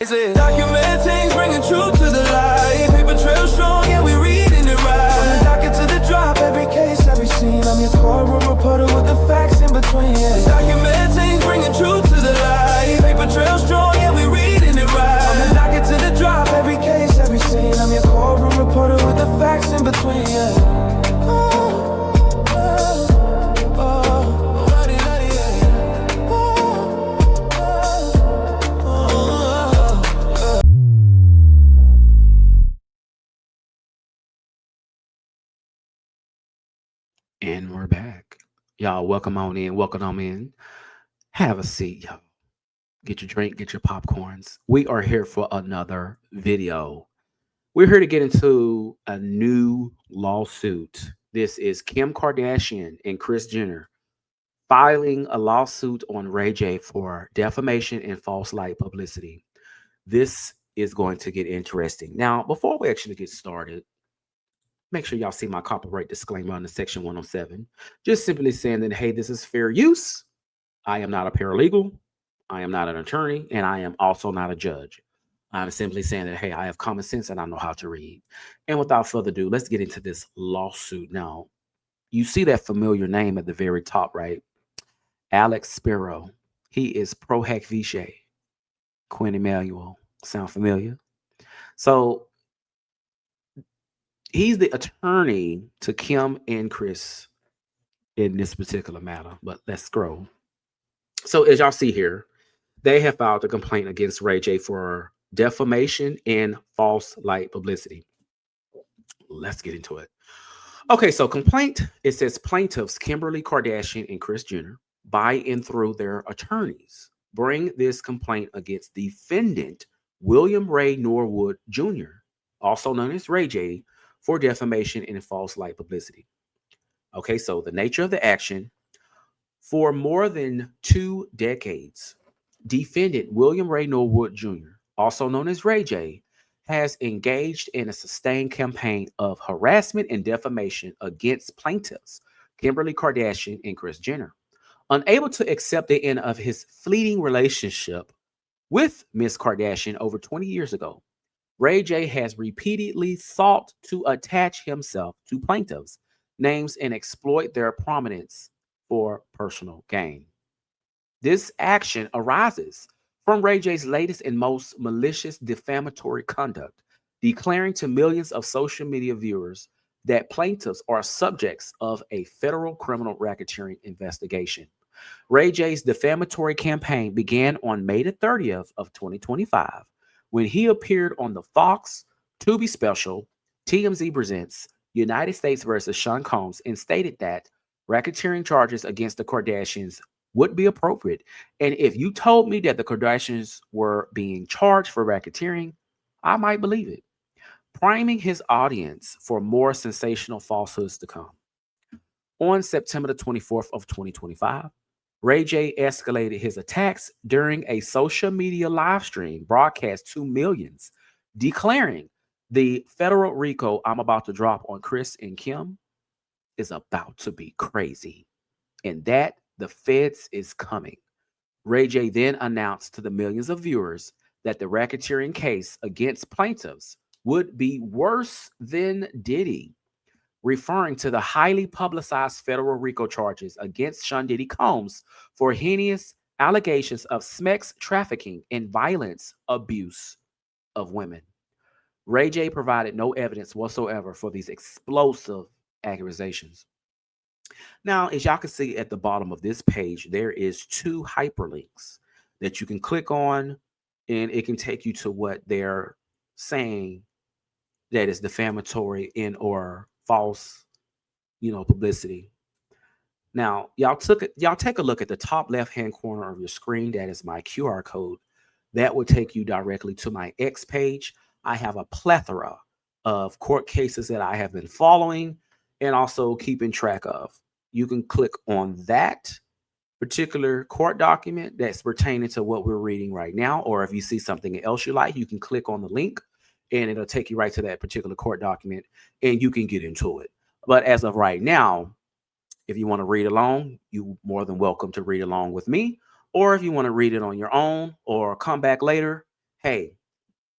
It's a document Tingz, bringing truth to the light. Paper trail strong, yeah, we reading it right. From the docket to the drop, every case, every scene. I'm your courtroom reporter with the facts in between. Yeah. Document Tingz, bringing truth to the light. Paper trail strong, yeah, we reading it right. From the docket to the drop, every case, every scene. I'm your courtroom reporter with the facts in between. Yeah. And we're back. Y'all, welcome on in. Welcome on in. Have a seat, y'all. Get your drink, get your popcorns. We are here for another video. We're here to get into a new lawsuit. This is Kim Kardashian and Krisjenner filing a lawsuit on RayJ for defamation and false light publicity. This is going to get interesting. Now, before we actually get started, make sure y'all see my copyright disclaimer on the section 107. Just simply saying that, hey, this is fair use. I am not a paralegal. I am not an attorney. And I am also not a judge. I'm simply saying that, hey, I have common sense and I know how to read. And without further ado, let's get into this lawsuit. Now, you see that familiar name at the very top, right? Alex Sparrow. He is pro hac vice. Quinn Emanuel. Sound familiar? So, he's the attorney to Kim and Kris in this particular matter, but let's scroll. So as y'all see here, they have filed a complaint against RayJ for defamation and false light publicity. Let's get into it. Okay, so complaint, it says plaintiffs Kimberly Kardashian and Krisjenner, by and through their attorneys, bring this complaint against defendant William Ray Norwood Jr., also known as RayJ, for defamation and false light publicity. Okay, so the nature of the action: for more than 2 decades, defendant William Ray Norwood Jr., also known as RayJ, has engaged in a sustained campaign of harassment and defamation against plaintiffs Kimberly Kardashian and Krisjenner. Unable to accept the end of his fleeting relationship with Miss Kardashian over 20 years ago, RayJ has repeatedly sought to attach himself to plaintiffs' names and exploit their prominence for personal gain. This action arises from RayJ's latest and most malicious defamatory conduct, declaring to millions of social media viewers that plaintiffs are subjects of a federal criminal racketeering investigation. RayJ's defamatory campaign began on May the 30th of 2025, when he appeared on the Fox Tubi special TMZ Presents United States versus Sean Combs and stated that racketeering charges against the Kardashians would be appropriate. And if you told me that the Kardashians were being charged for racketeering, I might believe it, priming his audience for more sensational falsehoods to come. On September the 24th of 2025, RayJ escalated his attacks during a social media live stream broadcast to millions, declaring the federal RICO I'm about to drop on Kris and Kim is about to be crazy, and that the feds is coming. RayJ then announced to the millions of viewers that the racketeering case against plaintiffs would be worse than Diddy, referring to the highly publicized federal RICO charges against Sean Diddy Combs for heinous allegations of sex trafficking and violence abuse of women. RayJ provided no evidence whatsoever for these explosive accusations. Now, as y'all can see at the bottom of this page, there is 2 hyperlinks that you can click on, and it can take you to what they're saying that is defamatory and or false, publicity. Now, y'all take a look at the top left-hand corner of your screen. That is my QR code. That will take you directly to my X page. I have a plethora of court cases that I have been following and also keeping track of. You can click on that particular court document that's pertaining to what we're reading right now, or if you see something else you like, you can click on the link and it'll take you right to that particular court document and you can get into it. But as of right now, if you want to read along, you're more than welcome to read along with me. Or if you want to read it on your own or come back later hey,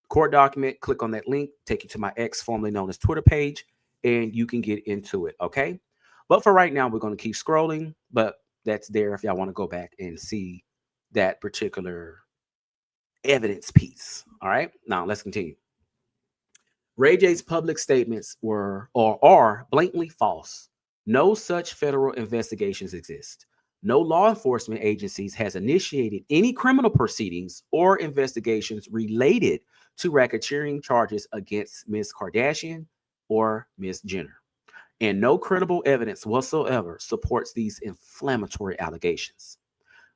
court document, click on that link, take you to my X, formerly known as Twitter page, and you can get into it. Okay. But for right now, we're going to keep scrolling, but that's there if y'all want to go back and see that particular evidence piece. All right. Now let's continue. RayJ's public statements were or are blatantly false. No such federal investigations exist. No law enforcement agencies has initiated any criminal proceedings or investigations related to racketeering charges against Ms. Kardashian or Ms. Jenner. And no credible evidence whatsoever supports these inflammatory allegations.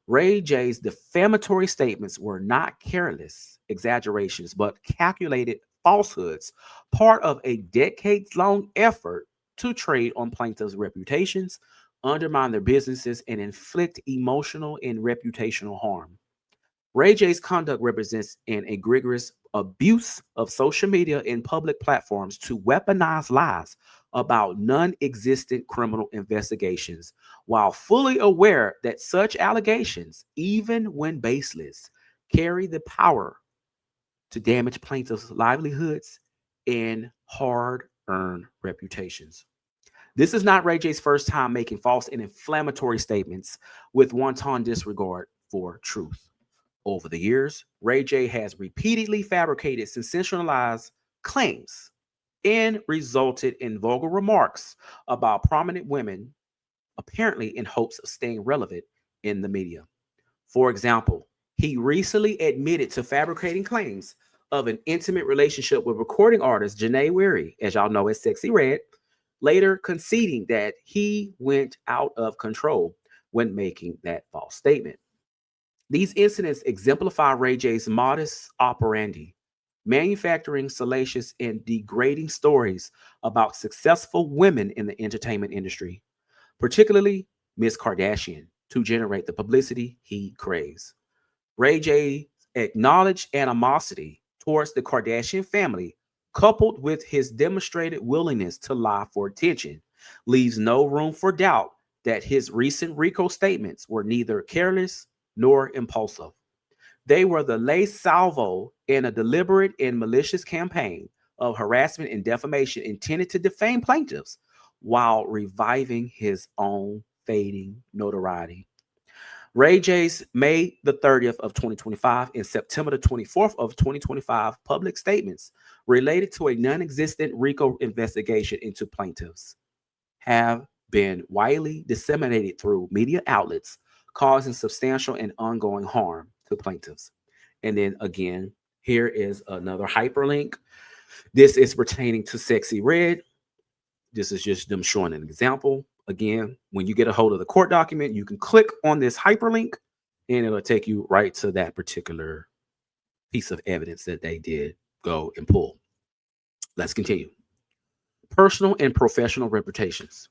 RayJ's defamatory statements were not careless exaggerations, but calculated falsehoods, part of a decades-long effort to trade on plaintiffs' reputations, undermine their businesses, and inflict emotional and reputational harm. RayJ's conduct represents an egregious abuse of social media and public platforms to weaponize lies about non-existent criminal investigations, while fully aware that such allegations, even when baseless, carry the power to damage plaintiffs' livelihoods and hard-earned reputations. This is not RayJ's first time making false and inflammatory statements with wanton disregard for truth. Over the years, RayJ has repeatedly fabricated sensationalized claims and resulted in vulgar remarks about prominent women, apparently in hopes of staying relevant in the media. For example, he recently admitted to fabricating claims of an intimate relationship with recording artist Janae Weary, as y'all know as Sexy Red, later conceding that he went out of control when making that false statement. These incidents exemplify RayJ's modus operandi, manufacturing salacious and degrading stories about successful women in the entertainment industry, particularly Ms. Kardashian, to generate the publicity he craves. RayJ's acknowledged animosity towards the Kardashian family, coupled with his demonstrated willingness to lie for attention, leaves no room for doubt that his recent RICO statements were neither careless nor impulsive. They were the lay salvo in a deliberate and malicious campaign of harassment and defamation intended to defame plaintiffs while reviving his own fading notoriety. RayJ's May the 30th of 2025 and September the 24th of 2025 public statements related to a non-existent RICO investigation into plaintiffs have been widely disseminated through media outlets, causing substantial and ongoing harm to plaintiffs. And then again, here is another hyperlink. This is pertaining to Sexy Red. This is just them showing an example. Again, when you get a hold of the court document, you can click on this hyperlink and it'll take you right to that particular piece of evidence that they did go and pull. Let's continue. Personal and professional reputations.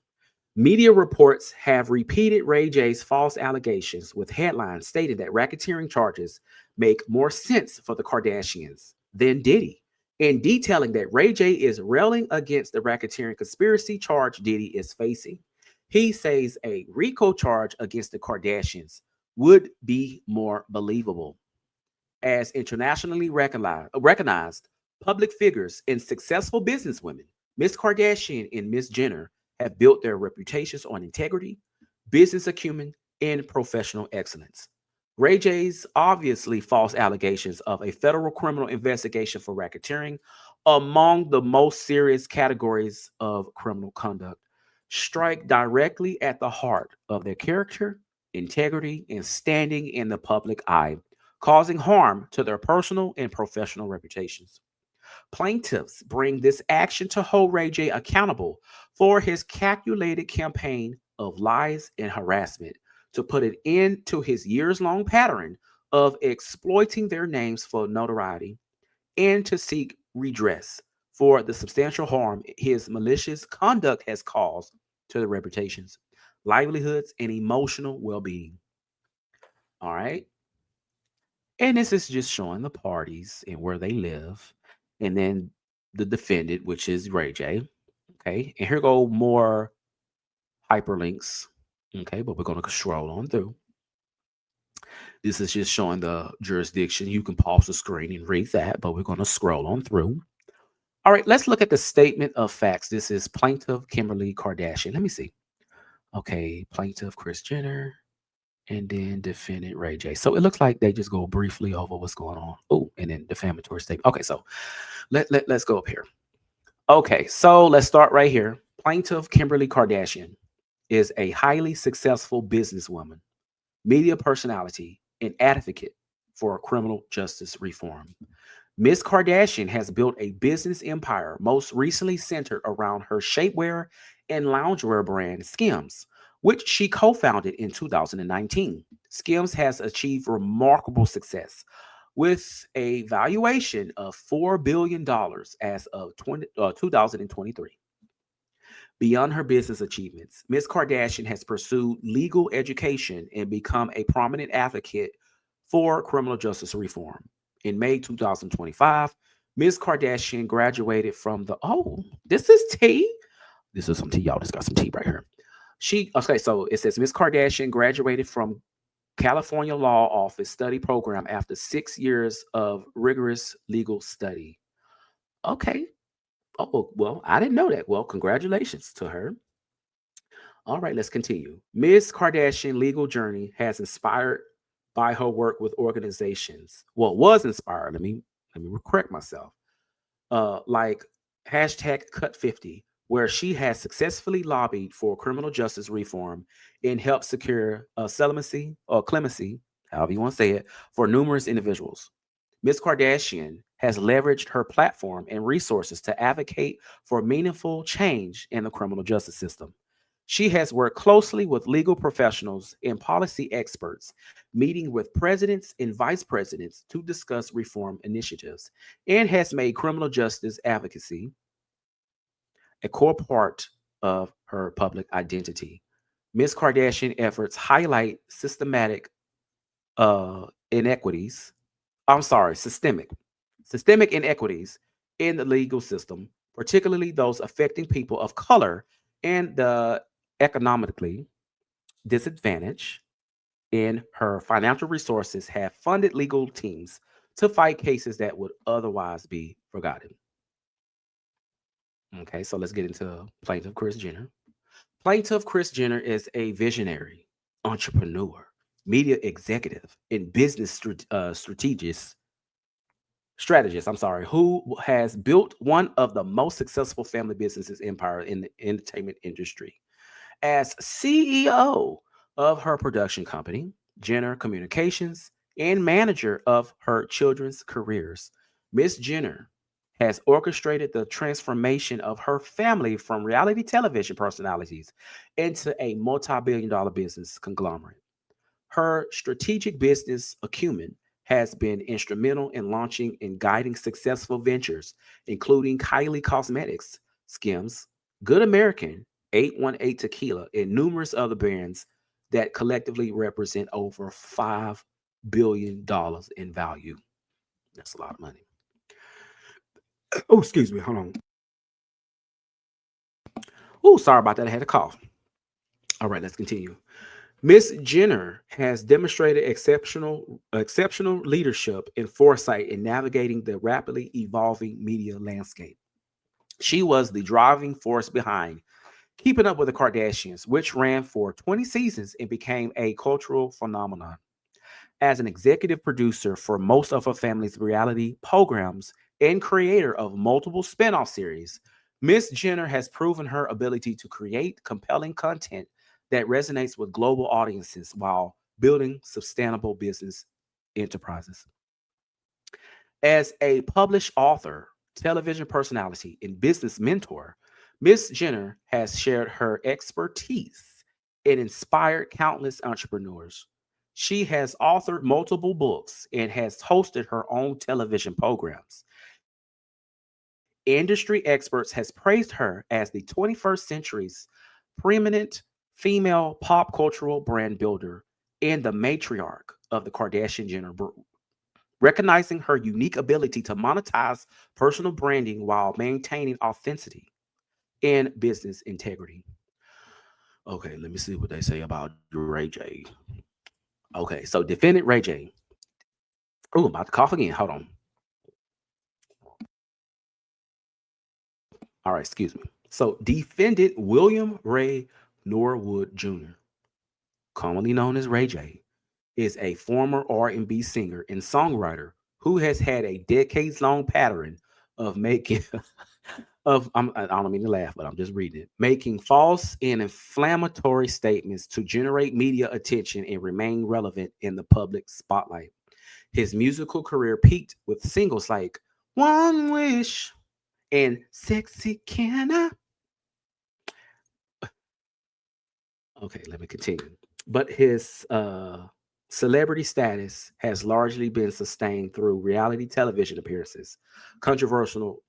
Media reports have repeated RayJ's false allegations with headlines stating that racketeering charges make more sense for the Kardashians than Diddy, and detailing that RayJ is railing against the racketeering conspiracy charge Diddy is facing. He says a RICO charge against the Kardashians would be more believable. As internationally recognized public figures and successful businesswomen, Ms. Kardashian and Ms. Jenner have built their reputations on integrity, business acumen, and professional excellence. RayJ's obviously false allegations of a federal criminal investigation for racketeering, among the most serious categories of criminal conduct, strike directly at the heart of their character, integrity, and standing in the public eye, causing harm to their personal and professional reputations. Plaintiffs bring this action to hold RayJ accountable for his calculated campaign of lies and harassment, to put an end to his years-long pattern of exploiting their names for notoriety, and to seek redress for the substantial harm his malicious conduct has caused to their reputations, livelihoods, and emotional well-being. All right. And this is just showing the parties and where they live. And then the defendant, which is RayJ. Okay. And here go more hyperlinks. Okay. But we're going to scroll on through. This is just showing the jurisdiction. You can pause the screen and read that, but we're going to scroll on through. All right, let's look at the statement of facts. This is plaintiff Kimberly Kardashian. Let me see. Okay, plaintiff Krisjenner, and then defendant RayJ. So it looks like they just go briefly over what's going on. Oh, and then defamatory statement. Okay, so let's go up here. Okay, so let's start right here. Plaintiff Kimberly Kardashian is a highly successful businesswoman, media personality, and advocate for criminal justice reform. Ms. Kardashian has built a business empire, most recently centered around her shapewear and loungewear brand Skims, which she co-founded in 2019. Skims has achieved remarkable success with a valuation of $4 billion as of 2023. Beyond her business achievements, Ms. Kardashian has pursued legal education and become a prominent advocate for criminal justice reform. In May 2025, Ms. Kardashian graduated from the this is tea. This is some tea, y'all. Just got some tea right here. So it says Ms. Kardashian graduated from California Law Office study program after 6 years of rigorous legal study. Okay. Oh, well, I didn't know that. Well, congratulations to her. All right, let's continue. Ms. Kardashian legal journey has inspired by her work with organizations. Well, was inspired. Let me correct myself. Like hashtag Cut 50, where she has successfully lobbied for criminal justice reform and helped secure clemency or clemency, however you want to say it, for numerous individuals. Ms. Kardashian has leveraged her platform and resources to advocate for meaningful change in the criminal justice system. She has worked closely with legal professionals and policy experts, meeting with presidents and vice presidents to discuss reform initiatives, and has made criminal justice advocacy a core part of her public identity. Ms. Kardashian efforts highlight inequities. I'm sorry, systemic inequities in the legal system, particularly those affecting people of color and the economically disadvantaged. In her financial resources have funded legal teams to fight cases that would otherwise be forgotten. Okay, so let's get into plaintiff Krisjenner. Plaintiff Krisjenner is a visionary, entrepreneur, media executive, and business strategist, who has built one of the most successful family businesses empire in the entertainment industry. As CEO of her production company, Jenner Communications, and manager of her children's careers, Miss Jenner has orchestrated the transformation of her family from reality television personalities into a multi-billion dollar business conglomerate. Her strategic business acumen has been instrumental in launching and guiding successful ventures, including Kylie Cosmetics, Skims, Good American, 818 Tequila, and numerous other brands that collectively represent over $5 billion in value. That's a lot of money. Oh, excuse me. Hold on. Oh, sorry about that. I had a cough. All right, let's continue. Miss Jenner has demonstrated exceptional leadership and foresight in navigating the rapidly evolving media landscape. She was the driving force behind Keeping Up with the Kardashians, which ran for 20 seasons and became a cultural phenomenon. As an executive producer for most of her family's reality programs and creator of multiple spin-off series, Miss Jenner has proven her ability to create compelling content that resonates with global audiences while building sustainable business enterprises. As a published author, television personality, and business mentor, Miss Jenner has shared her expertise and inspired countless entrepreneurs. She has authored multiple books and has hosted her own television programs. Industry experts has praised her as the 21st century's preeminent female pop cultural brand builder and the matriarch of the Kardashian Jenner brood, recognizing her unique ability to monetize personal branding while maintaining authenticity and business integrity. Okay, let me see what they say about RayJ. Okay, so defendant RayJ. Oh, I'm about to cough again. Hold on. All right, excuse me. So defendant William Ray Norwood Jr., commonly known as RayJ, is a former R&B singer and songwriter who has had a decades-long pattern of making I don't mean to laugh, but I'm just reading it. Making false and inflammatory statements to generate media attention and remain relevant in the public spotlight. His musical career peaked with singles like One Wish and Sexy Can I. Okay, let me continue. But his celebrity status has largely been sustained through reality television appearances, controversial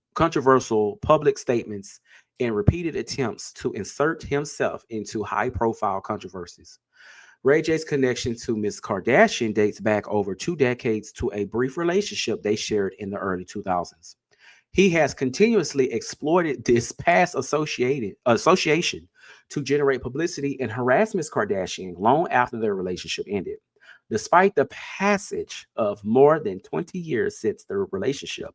public statements, and repeated attempts to insert himself into high-profile controversies. Ray J's connection to Miss Kardashian dates back over 2 decades to a brief relationship they shared in the early 2000s. He has continuously exploited this past association to generate publicity and harass Ms. Kardashian long after their relationship ended. Despite the passage of more than 20 years since their relationship,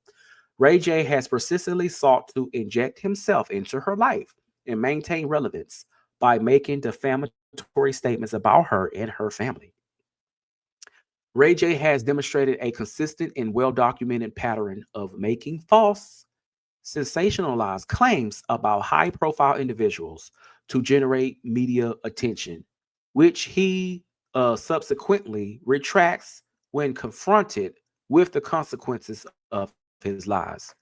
Ray J has persistently sought to inject himself into her life and maintain relevance by making defamatory statements about her and her family. Ray J has demonstrated a consistent and well documented pattern of making false, sensationalized claims about high profile individuals to generate media attention, which he subsequently retracts when confronted with the consequences of his lies.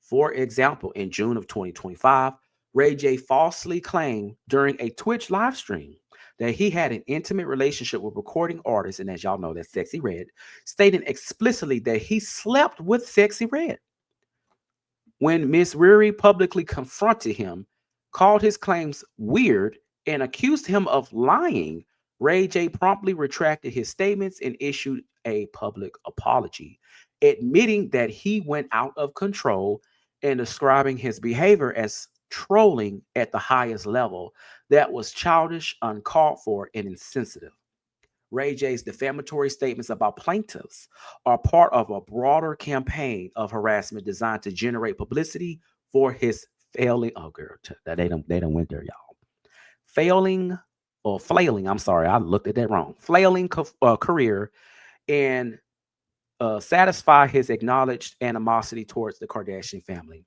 For example, in June of 2025, Ray J falsely claimed during a Twitch live stream that he had an intimate relationship with recording artist, and as y'all know, that's Sexy Red, stating explicitly that he slept with Sexy Red. When Miss Riri publicly confronted him, called his claims weird, and accused him of lying, Ray J promptly retracted his statements and issued a public apology, admitting that he went out of control and describing his behavior as trolling at the highest level that was childish, uncalled for, and insensitive. Ray J's defamatory statements about plaintiffs are part of a broader campaign of harassment designed to generate publicity for his failing. Oh, girl, they don't went there, y'all. Failing or flailing. I'm sorry, I looked at that wrong. Flailing career and satisfy his acknowledged animosity towards the Kardashian family.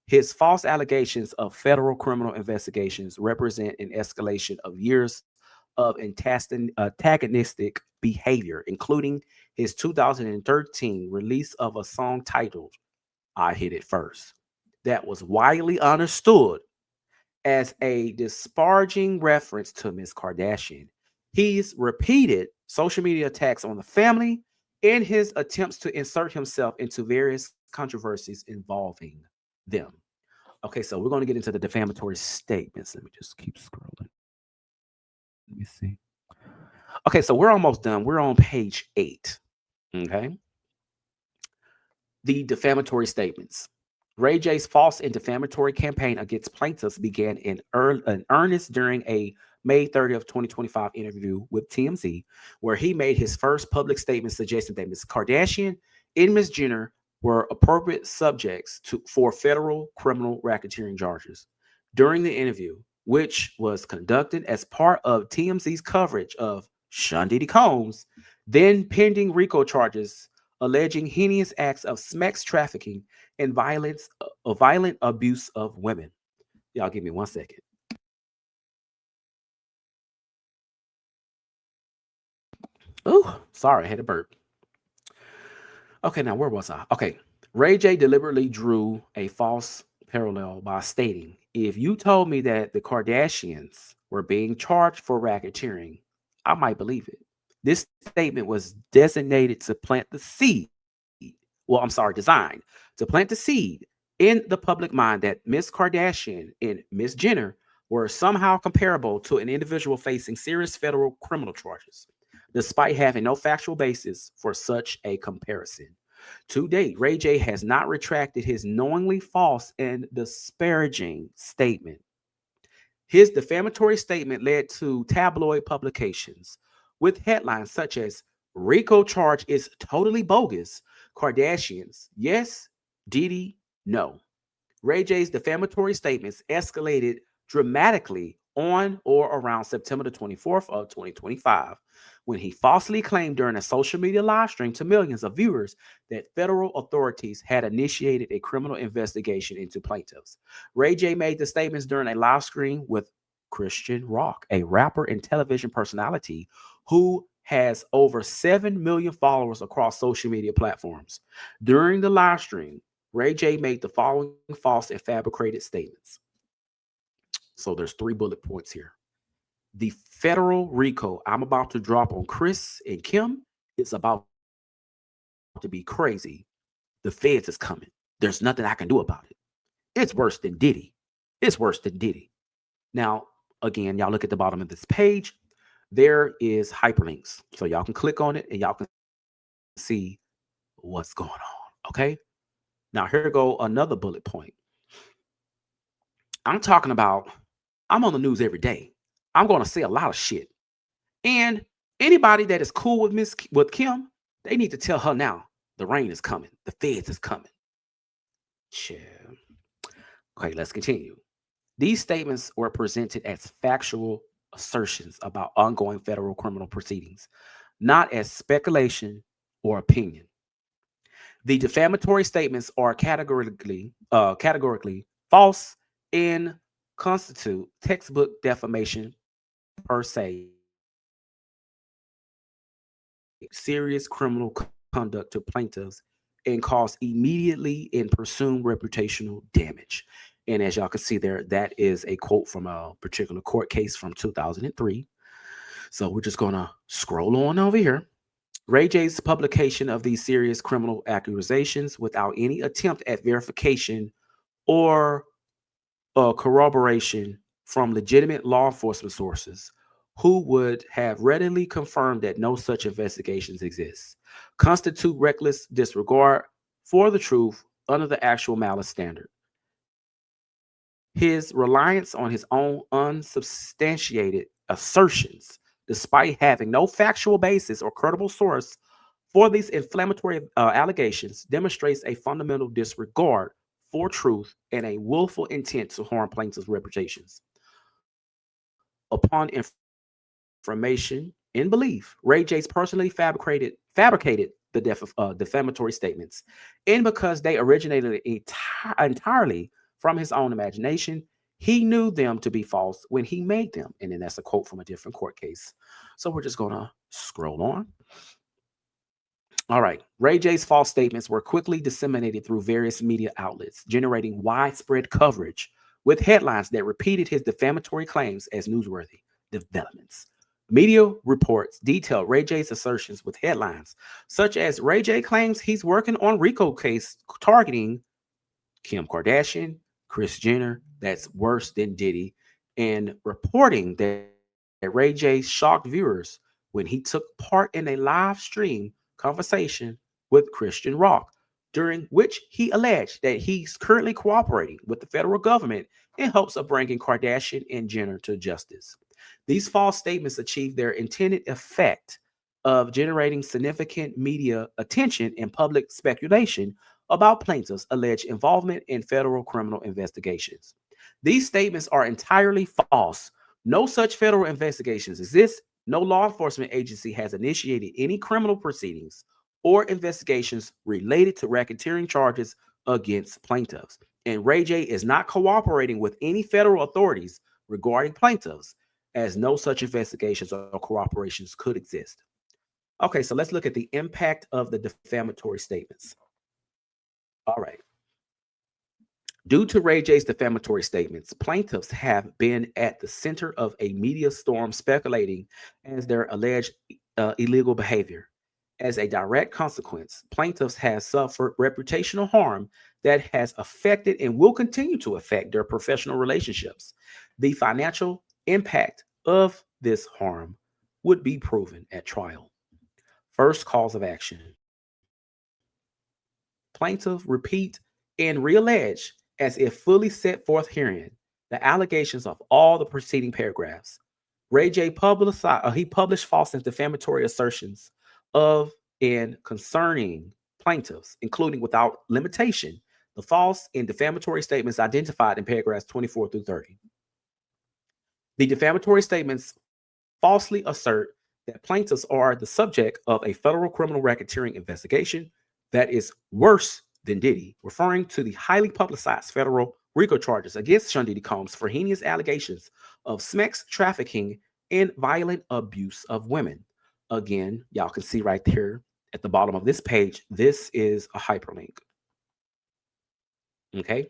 His false allegations of federal criminal investigations represent an escalation of years of antagonistic behavior, including his 2013 release of a song titled I Hit It First, that was widely understood as a disparaging reference to Ms. Kardashian. He's repeated social media attacks on the family and his attempts to insert himself into various controversies involving them. Okay, so we're going to get into the defamatory statements. Let me just keep scrolling. Let me see. Okay, so we're almost done. We're on page 8. Okay. The defamatory statements. Ray J's false and defamatory campaign against plaintiffs began in earnest during a May 30th, 2025 interview with TMZ, where he made his first public statement suggesting that Ms. Kardashian and Ms. Jenner were appropriate subjects for federal criminal racketeering charges. During the interview, which was conducted as part of TMZ's coverage of Sean Diddy Combs, then pending RICO charges alleging heinous acts of sex trafficking and violent abuse of women. Y'all give me 1 second. Oh, sorry, I had a burp. Okay, now where was I? Okay, Ray J deliberately drew a false parallel by stating, if you told me that the Kardashians were being charged for racketeering, I might believe it. This statement was designated to plant the seed. Well, I'm sorry, designed to plant the seed in the public mind that Miss Kardashian and Miss Jenner were somehow comparable to an individual facing serious federal criminal charges, despite having no factual basis for such a comparison. To date, Ray J has not retracted his knowingly false and disparaging statement. His defamatory statement led to tabloid publications, with headlines such as RICO charge is totally bogus, Kardashians, yes, Diddy, no. RayJ's defamatory statements escalated dramatically on or around September the 24th of 2025, when he falsely claimed during a social media live stream to millions of viewers that federal authorities had initiated a criminal investigation into plaintiffs. RayJ made the statements during a live stream with Krisjenner, a rapper and television personality who has over 7 million followers across social media platforms. During the live stream, RayJ made the following false and fabricated statements. So there's 3 bullet points here. The federal RICO I'm about to drop on Kris and Kim is about to be crazy. The feds is coming. There's nothing I can do about it. It's worse than Diddy. It's worse than Diddy. Now, again, y'all look at the bottom of this page. There is hyperlinks. So y'all can click on it and y'all can see what's going on. Okay. Now, here go another bullet point. I'm talking about, I'm on the news every day. I'm going to say a lot of shit. And anybody that is cool with Kim, they need to tell her now, the rain is coming. The feds is coming. Chill. Okay, let's continue. These statements were presented as factual assertions about ongoing federal criminal proceedings, not as speculation or opinion. The defamatory statements are categorically false and constitute textbook defamation per se, serious criminal conduct to plaintiffs, and cause immediately and presumed reputational damage. And as y'all can see there, that is a quote from a particular court case from 2003. So we're just going to scroll on over here. RayJ's publication of these serious criminal accusations without any attempt at verification or corroboration from legitimate law enforcement sources who would have readily confirmed that no such investigations exist, constitute reckless disregard for the truth under the actual malice standard. His reliance on his own unsubstantiated assertions, despite having no factual basis or credible source for these inflammatory allegations, demonstrates a fundamental disregard for truth and a willful intent to harm plaintiffs' reputations. Upon information and belief, RayJ's personally fabricated the defamatory statements, and because they originated entirely from his own imagination, he knew them to be false when he made them. And then that's a quote from a different court case. So we're just going to scroll on. All right. RayJ's false statements were quickly disseminated through various media outlets, generating widespread coverage with headlines that repeated his defamatory claims as newsworthy developments. Media reports detailed RayJ's assertions with headlines such as RayJ claims he's working on RICO case targeting Kim Kardashian, Krisjenner, that's worse than Diddy, and reporting that RayJ shocked viewers when he took part in a live stream conversation with Krisjenner, during which he alleged that he's currently cooperating with the federal government in hopes of bringing Kardashian and Jenner to justice. These false statements achieved their intended effect of generating significant media attention and public speculation about plaintiffs' alleged involvement in federal criminal investigations. These statements are entirely false. No such federal investigations exist. No law enforcement agency has initiated any criminal proceedings or investigations related to racketeering charges against plaintiffs. And RayJ is not cooperating with any federal authorities regarding plaintiffs, as no such investigations or cooperations could exist. Okay, so let's look at the impact of the defamatory statements. All right. Due to RayJ's defamatory statements, plaintiffs have been at the center of a media storm speculating as their alleged illegal behavior. As a direct consequence, plaintiffs have suffered reputational harm that has affected and will continue to affect their professional relationships. The financial impact of this harm would be proven at trial. First cause of action. Plaintiff repeat and reallege as if fully set forth herein the allegations of all the preceding paragraphs. RayJ publicized, he published false and defamatory assertions of and concerning plaintiffs, including without limitation the false and defamatory statements identified in paragraphs 24 through 30. The defamatory statements falsely assert that plaintiffs are the subject of a federal criminal racketeering investigation that is worse than Diddy, referring to the highly publicized federal RICO charges against Sean Diddy Combs for heinous allegations of sex trafficking and violent abuse of women. Again, y'all can see right here at the bottom of this page, this is a hyperlink. Okay.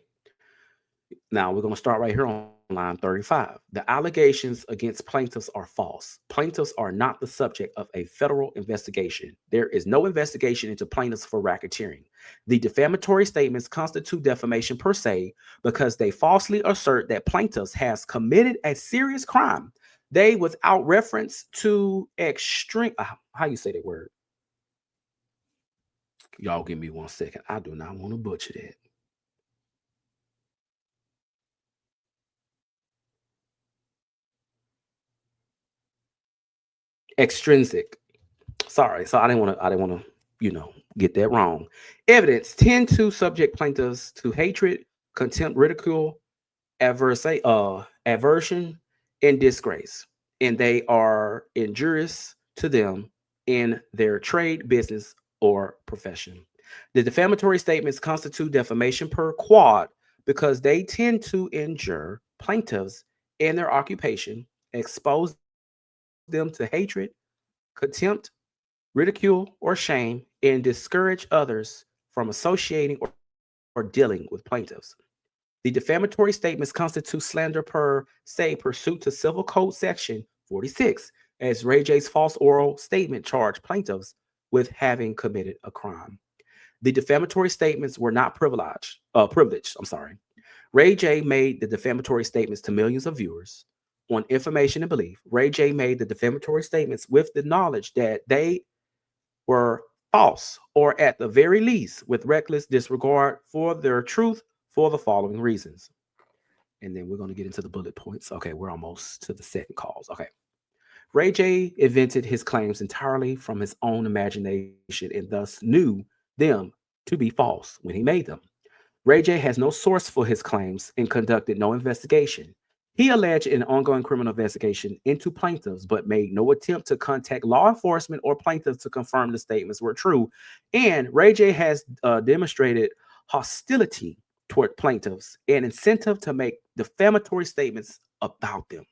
Now we're going to start right here on line 35. The allegations against plaintiffs are false. Plaintiffs are not the subject of a federal investigation. There is no investigation into plaintiffs for racketeering. The defamatory statements constitute defamation per se because they falsely assert that plaintiffs has committed a serious crime. They, without reference to extreme, how you say that word? Y'all give me 1 second. I do not want to butcher that. Extrinsic. Sorry, so I didn't want to, get that wrong. Evidence tend to subject plaintiffs to hatred, contempt, ridicule, aversion, and disgrace, and they are injurious to them in their trade, business, or profession. The defamatory statements constitute defamation per quad because they tend to injure plaintiffs in their occupation, expose them to hatred, contempt, ridicule, or shame, and discourage others from associating or dealing with plaintiffs. The defamatory statements constitute slander per se pursuant to Civil Code Section 46, as RayJ's false oral statement charged plaintiffs with having committed a crime. The defamatory statements were not privileged. RayJ made the defamatory statements to millions of viewers on information and belief. RayJ made the defamatory statements with the knowledge that they were false, or at the very least, with reckless disregard for their truth for the following reasons. And then we're going to get into the bullet points. Okay, we're almost to the second cause. Okay. RayJ invented his claims entirely from his own imagination and thus knew them to be false when he made them. RayJ has no source for his claims and conducted no investigation. He alleged an ongoing criminal investigation into plaintiffs, but made no attempt to contact law enforcement or plaintiffs to confirm the statements were true. And RayJ has demonstrated hostility toward plaintiffs and incentive to make defamatory statements about them.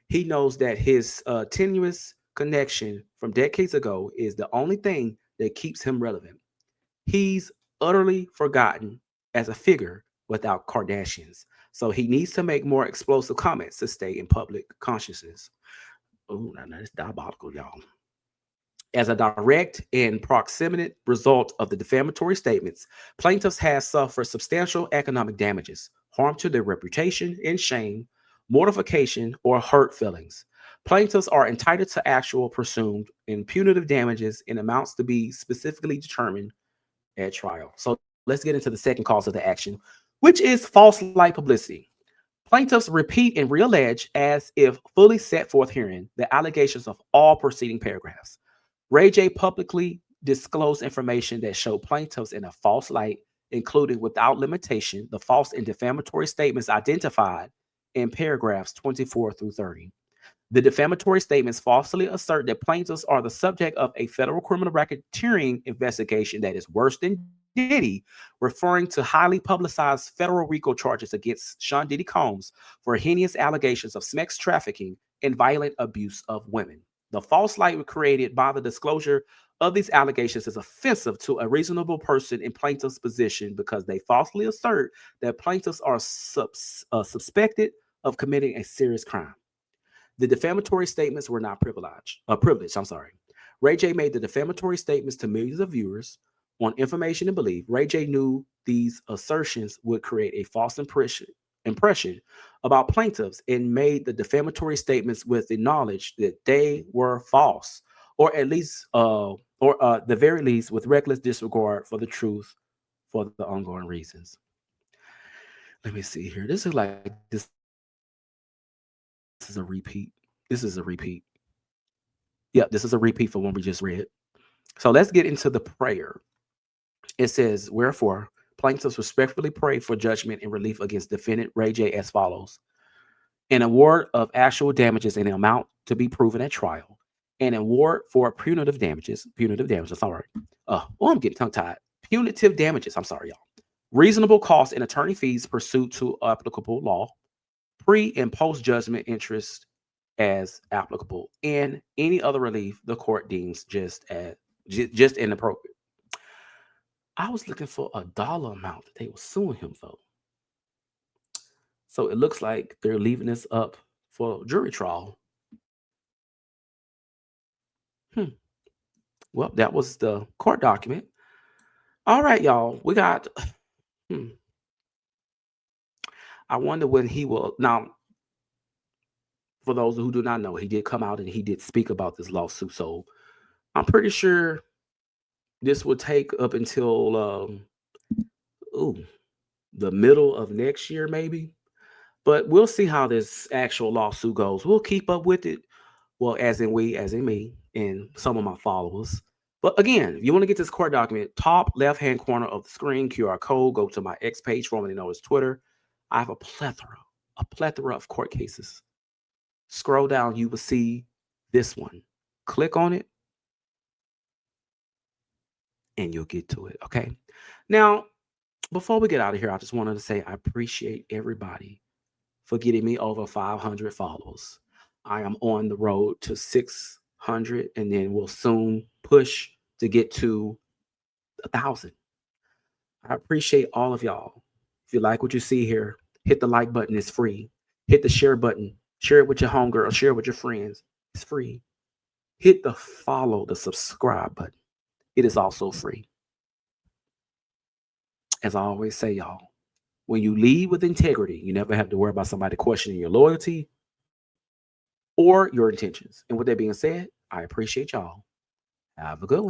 He knows that his tenuous connection from decades ago is the only thing that keeps him relevant. He's utterly forgotten as a figure without Kardashians. So he needs to make more explosive comments to stay in public consciousness. Oh, now that's diabolical, y'all. As a direct and proximate result of the defamatory statements, plaintiffs have suffered substantial economic damages, harm to their reputation and shame, mortification, or hurt feelings. Plaintiffs are entitled to actual, presumed, and punitive damages in amounts to be specifically determined at trial. So let's get into the second cause of the action, which is false light publicity. Plaintiffs repeat and reallege, as if fully set forth herein, the allegations of all preceding paragraphs. RayJ publicly disclosed information that showed plaintiffs in a false light, including without limitation the false and defamatory statements identified in paragraphs 24 through 30. The defamatory statements falsely assert that plaintiffs are the subject of a federal criminal racketeering investigation that is worse than Diddy, referring to highly publicized federal RICO charges against Sean Diddy Combs for heinous allegations of sex trafficking and violent abuse of women. The false light created by the disclosure of these allegations is offensive to a reasonable person in plaintiff's position because they falsely assert that plaintiffs are suspected of committing a serious crime. The defamatory statements were not privileged. RayJ made the defamatory statements to millions of viewers on information and belief. RayJ knew these assertions would create a false impression about plaintiffs and made the defamatory statements with the knowledge that they were false, or at least, the very least, with reckless disregard for the truth for the ongoing reasons. Let me see here. This is a repeat. This is a repeat. Yep, this is a repeat from what we just read. So let's get into the prayer. It says, wherefore, plaintiffs respectfully pray for judgment and relief against defendant RayJ as follows. An award of actual damages in the amount to be proven at trial. An award for punitive damages. All right. I'm getting tongue-tied. Punitive damages. I'm sorry, y'all. Reasonable costs and attorney fees pursuant to applicable law. Pre and post judgment interest as applicable, and any other relief the court deems just inappropriate. I was looking for a dollar amount that they were suing him for. So it looks like they're leaving this up for jury trial. Well, that was the court document. All right, y'all. We got. I wonder when he will. Now, for those who do not know, he did come out and he did speak about this lawsuit. So I'm pretty sure this will take up until the middle of next year, maybe. But we'll see how this actual lawsuit goes. We'll keep up with it. Well, as in me, and some of my followers. But again, if you want to get this court document, top left-hand corner of the screen, QR code, go to my X page, formerly known as Twitter. I have a plethora of court cases. Scroll down, you will see this one. Click on it, and you'll get to it, okay? Now, before we get out of here, I just wanted to say I appreciate everybody for getting me over 500 followers. I am on the road to 600, and then we'll soon push to get to 1,000. I appreciate all of y'all. If you like what you see here, hit the like button. It's free. Hit the share button. Share it with your homegirl. Share it with your friends. It's free. Hit the follow, the subscribe button. It is also free. As I always say, y'all, when you lead with integrity, you never have to worry about somebody questioning your loyalty or your intentions. And with that being said, I appreciate y'all. Have a good one.